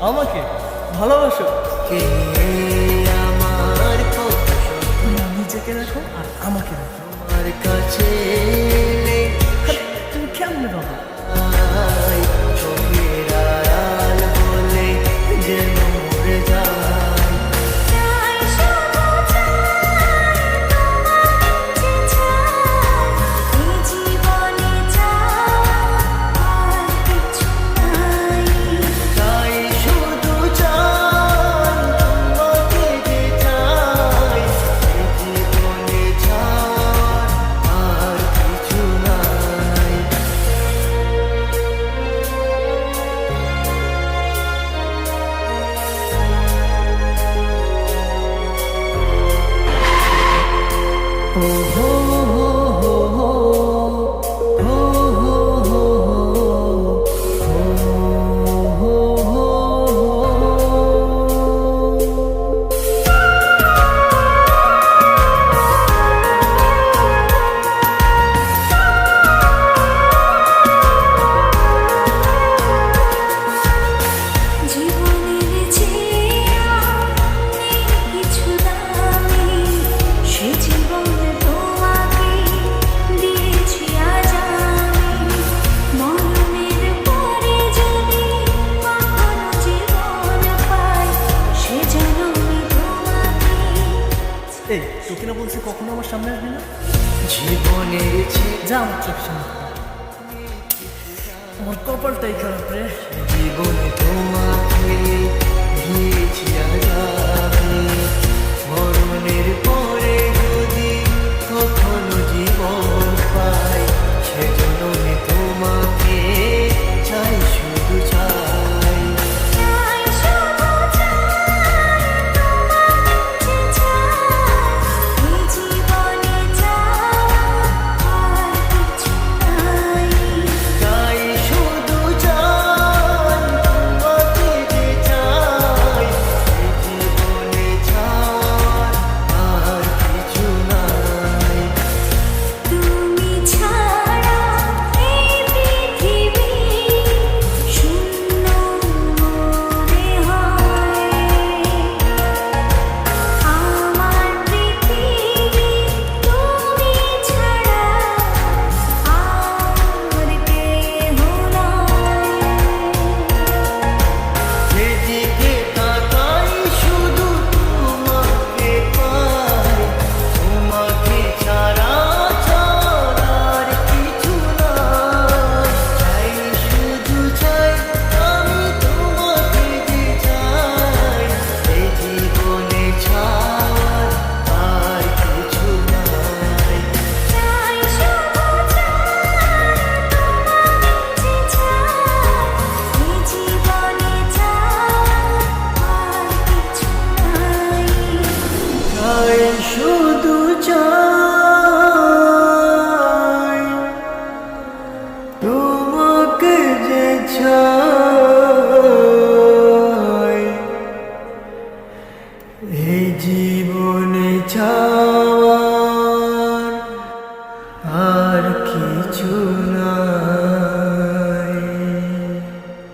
আমাকে ভালোবাসো? কে আমার কথা তুমি নিজেকে রাখো আর আমাকে রাখো। আমার কাছে তুমি কেমনে বাবা? চোখের আড়াল বলে যেন মরে যায়। তাই শুধু চাই তোমাকে যে চাই, এই জীবনে চাই আর কিছু নাই। ও হো হো হো হো, হো হো হো হো, হো হো হো। জীবনের চেয়ে নেই কিছু দামি, সে জীবন তোমাকে দিয়েছি আজ আমি। মরণের পরে যদি কখনো জীবন পাই, সে জন্মে তোমাকে। এই তোকে না বলছি কখনো আমার সামনে আসবি না? জীবনের যা আমার চোখ সামনে। আমার কপালটাই খারাপ রে। জীবনে তোমাকে দিয়েছি আজ আমি। মরণের পর